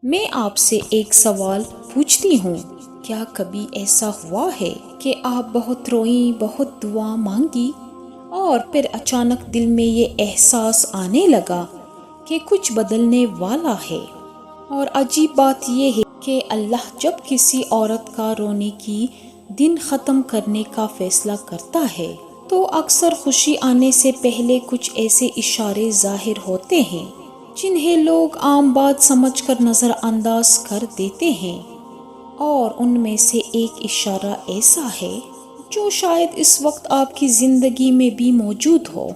میں آپ سے ایک سوال پوچھتی ہوں، کیا کبھی ایسا ہوا ہے کہ آپ بہت روئیں، بہت دعا مانگی اور پھر اچانک دل میں یہ احساس آنے لگا کہ کچھ بدلنے والا ہے؟ اور عجیب بات یہ ہے کہ اللہ جب کسی عورت کا رونے کی دن ختم کرنے کا فیصلہ کرتا ہے تو اکثر خوشی آنے سے پہلے کچھ ایسے اشارے ظاہر ہوتے ہیں جنہیں لوگ عام بات سمجھ کر نظر انداز کر دیتے ہیں، اور ان میں سے ایک اشارہ ایسا ہے جو شاید اس وقت آپ کی زندگی میں بھی موجود ہو،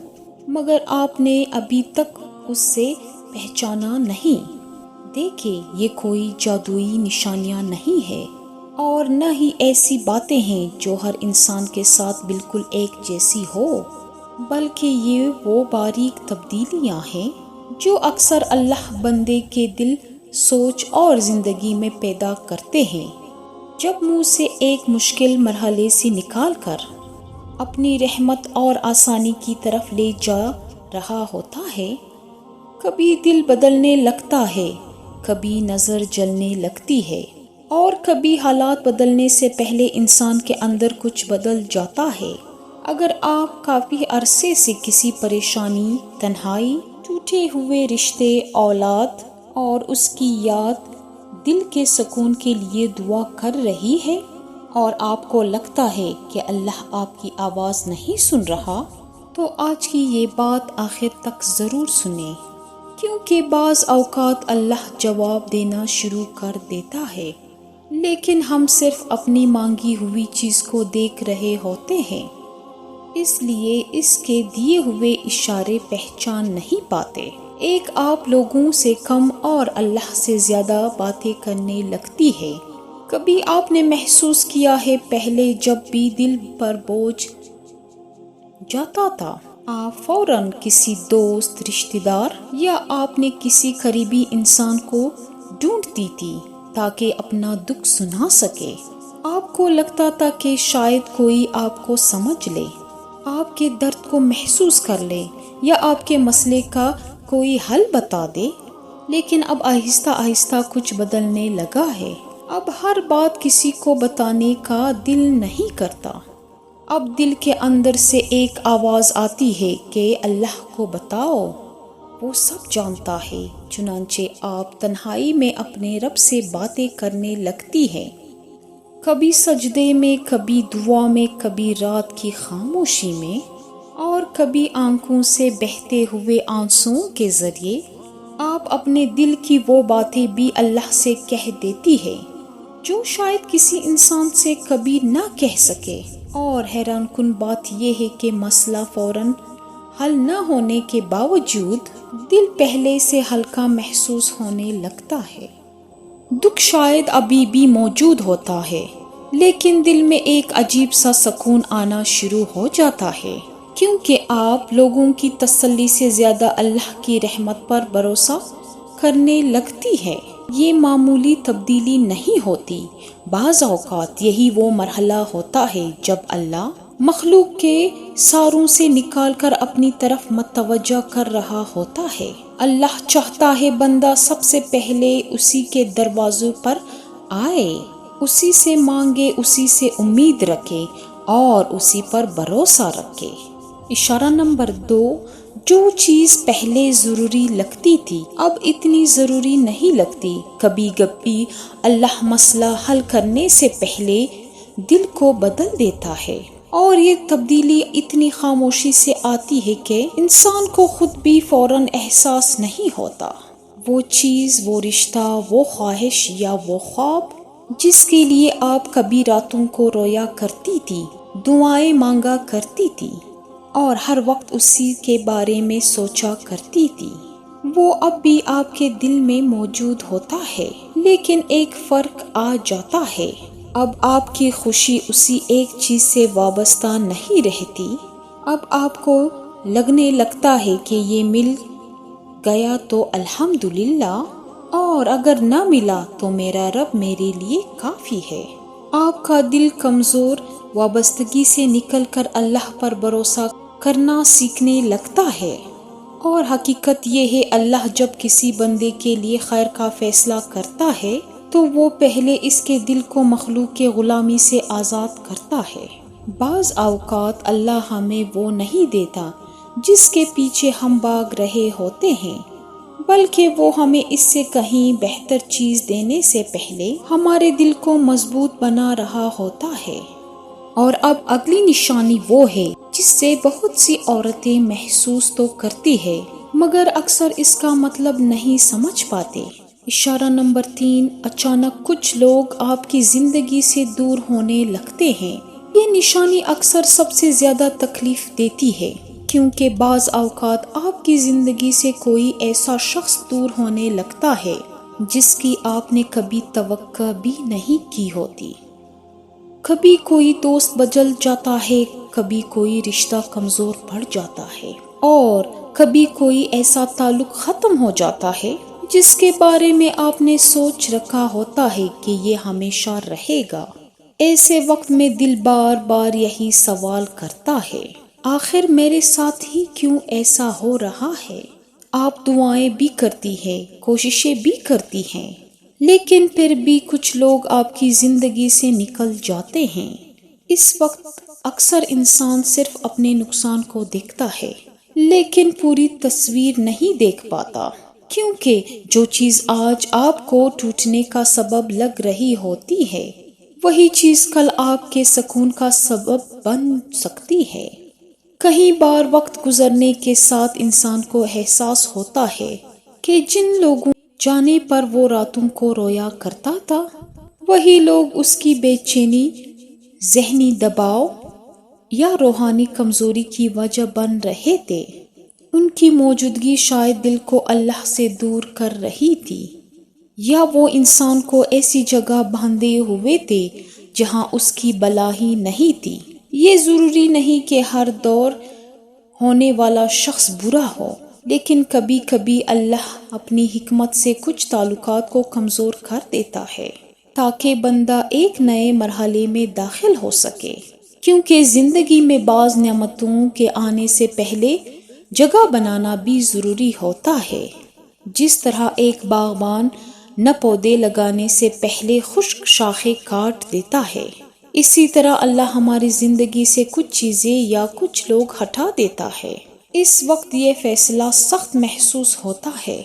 مگر آپ نے ابھی تک اس سے پہچانا نہیں۔ دیکھیں، یہ کوئی جادوئی نشانیاں نہیں ہے اور نہ ہی ایسی باتیں ہیں جو ہر انسان کے ساتھ بالکل ایک جیسی ہو، بلکہ یہ وہ باریک تبدیلیاں ہیں جو اکثر اللہ بندے کے دل، سوچ اور زندگی میں پیدا کرتے ہیں جب منہ سے ایک مشکل مرحلے سے نکال کر اپنی رحمت اور آسانی کی طرف لے جا رہا ہوتا ہے۔ کبھی دل بدلنے لگتا ہے، کبھی نظر جلنے لگتی ہے، اور کبھی حالات بدلنے سے پہلے انسان کے اندر کچھ بدل جاتا ہے۔ اگر آپ کافی عرصے سے کسی پریشانی، تنہائی، ٹوٹے ہوئے رشتے، اولاد اور اس کی یاد، دل کے سکون کے لیے دعا کر رہی ہے، اور آپ کو لگتا ہے کہ اللہ آپ کی آواز نہیں سن رہا، تو آج کی یہ بات آخر تک ضرور سنیں، کیونکہ بعض اوقات اللہ جواب دینا شروع کر دیتا ہے، لیکن ہم صرف اپنی مانگی ہوئی چیز کو دیکھ رہے ہوتے ہیں، اس لیے اس کے دیے ہوئے اشارے پہچان نہیں پاتے۔ ایک آپ لوگوں سے کم اور اللہ سے زیادہ باتیں کرنے لگتی ہے۔ کبھی آپ نے محسوس کیا ہے، پہلے جب بھی دل پر بوجھ جاتا تھا، آپ فوراً کسی دوست، رشتہ دار یا آپ نے کسی قریبی انسان کو ڈھونڈتی تھی تاکہ اپنا دکھ سنا سکے۔ آپ کو لگتا تھا کہ شاید کوئی آپ کو سمجھ لے، آپ کے درد کو محسوس کر لے یا آپ کے مسئلے کا کوئی حل بتا دے، لیکن اب آہستہ آہستہ کچھ بدلنے لگا ہے۔ اب ہر بات کسی کو بتانے کا دل نہیں کرتا۔ اب دل کے اندر سے ایک آواز آتی ہے کہ اللہ کو بتاؤ، وہ سب جانتا ہے۔ چنانچہ آپ تنہائی میں اپنے رب سے باتیں کرنے لگتی ہیں، کبھی سجدے میں، کبھی دعا میں، کبھی رات کی خاموشی میں، اور کبھی آنکھوں سے بہتے ہوئے آنسوؤں کے ذریعے آپ اپنے دل کی وہ باتیں بھی اللہ سے کہہ دیتی ہے جو شاید کسی انسان سے کبھی نہ کہہ سکے۔ اور حیران کن بات یہ ہے کہ مسئلہ فوراً حل نہ ہونے کے باوجود دل پہلے سے ہلکا محسوس ہونے لگتا ہے۔ دکھ شاید ابھی بھی موجود ہوتا ہے، لیکن دل میں ایک عجیب سا سکون آنا شروع ہو جاتا ہے، کیونکہ آپ لوگوں کی تسلی سے زیادہ اللہ کی رحمت پر بھروسہ کرنے لگتی ہے۔ یہ معمولی تبدیلی نہیں ہوتی، بعض اوقات یہی وہ مرحلہ ہوتا ہے جب اللہ مخلوق کے ساروں سے نکال کر اپنی طرف متوجہ کر رہا ہوتا ہے۔ اللہ چاہتا ہے بندہ سب سے پہلے اسی کے دروازوں پر آئے، اسی سے مانگے، اسی سے امید رکھے اور اسی پر بھروسہ رکھے۔ اشارہ نمبر 2، جو چیز پہلے ضروری لگتی تھی اب اتنی ضروری نہیں لگتی۔ کبھی کبھی اللہ مسئلہ حل کرنے سے پہلے دل کو بدل دیتا ہے، اور یہ تبدیلی اتنی خاموشی سے آتی ہے کہ انسان کو خود بھی فوراً احساس نہیں ہوتا۔ وہ چیز، وہ رشتہ، وہ خواہش یا وہ خواب جس کے لیے آپ کبھی راتوں کو رویا کرتی تھی، دعائیں مانگا کرتی تھی اور ہر وقت اسی کے بارے میں سوچا کرتی تھی، وہ اب بھی آپ کے دل میں موجود ہوتا ہے، لیکن ایک فرق آ جاتا ہے۔ اب آپ کی خوشی اسی ایک چیز سے وابستہ نہیں رہتی۔ اب آپ کو لگنے لگتا ہے کہ یہ مل گیا تو الحمدللہ، اور اگر نہ ملا تو میرا رب میرے لیے کافی ہے۔ آپ کا دل کمزور وابستگی سے نکل کر اللہ پر بھروسہ کرنا سیکھنے لگتا ہے، اور حقیقت یہ ہے اللہ جب کسی بندے کے لیے خیر کا فیصلہ کرتا ہے تو وہ پہلے اس کے دل کو مخلوق کے غلامی سے آزاد کرتا ہے۔ بعض اوقات اللہ ہمیں وہ نہیں دیتا جس کے پیچھے ہم بھاگ رہے ہوتے ہیں، بلکہ وہ ہمیں اس سے کہیں بہتر چیز دینے سے پہلے ہمارے دل کو مضبوط بنا رہا ہوتا ہے۔ اور اب اگلی نشانی وہ ہے جس سے بہت سی عورتیں محسوس تو کرتی ہے مگر اکثر اس کا مطلب نہیں سمجھ پاتے۔ اشارہ نمبر 3، اچانک کچھ لوگ آپ کی زندگی سے دور ہونے لگتے ہیں۔ یہ نشانی اکثر سب سے زیادہ تکلیف دیتی ہے کیونکہ بعض اوقات آپ کی زندگی سے کوئی ایسا شخص دور ہونے لگتا ہے جس کی آپ نے کبھی توقع بھی نہیں کی ہوتی۔ کبھی کوئی دوست بدل جاتا ہے، کبھی کوئی رشتہ کمزور پڑ جاتا ہے، اور کبھی کوئی ایسا تعلق ختم ہو جاتا ہے جس کے بارے میں آپ نے سوچ رکھا ہوتا ہے کہ یہ ہمیشہ رہے گا۔ ایسے وقت میں دل بار بار یہی سوال کرتا ہے، آخر میرے ساتھ ہی کیوں ایسا ہو رہا ہے؟ آپ دعائیں بھی کرتی ہیں، کوششیں بھی کرتی ہیں، لیکن پھر بھی کچھ لوگ آپ کی زندگی سے نکل جاتے ہیں۔ اس وقت اکثر انسان صرف اپنے نقصان کو دیکھتا ہے لیکن پوری تصویر نہیں دیکھ پاتا، کیونکہ جو چیز آج آپ کو ٹوٹنے کا سبب لگ رہی ہوتی ہے وہی چیز کل آپ کے سکون کا سبب بن سکتی ہے۔ کئی بار وقت گزرنے کے ساتھ انسان کو احساس ہوتا ہے کہ جن لوگوں جانے پر وہ راتوں کو رویا کرتا تھا وہی لوگ اس کی بے چینی، ذہنی دباؤ یا روحانی کمزوری کی وجہ بن رہے تھے۔ ان کی موجودگی شاید دل کو اللہ سے دور کر رہی تھی، یا وہ انسان کو ایسی جگہ باندھے ہوئے تھے جہاں اس کی بلا ہی نہیں تھی۔ یہ ضروری نہیں کہ ہر دور ہونے والا شخص برا ہو، لیکن کبھی کبھی اللہ اپنی حکمت سے کچھ تعلقات کو کمزور کر دیتا ہے تاکہ بندہ ایک نئے مرحلے میں داخل ہو سکے، کیونکہ زندگی میں بعض نعمتوں کے آنے سے پہلے جگہ بنانا بھی ضروری ہوتا ہے۔ جس طرح ایک باغبان نہ پودے لگانے سے پہلے خشک شاخیں کاٹ دیتا ہے، اسی طرح اللہ ہماری زندگی سے کچھ چیزیں یا کچھ لوگ ہٹا دیتا ہے۔ اس وقت یہ فیصلہ سخت محسوس ہوتا ہے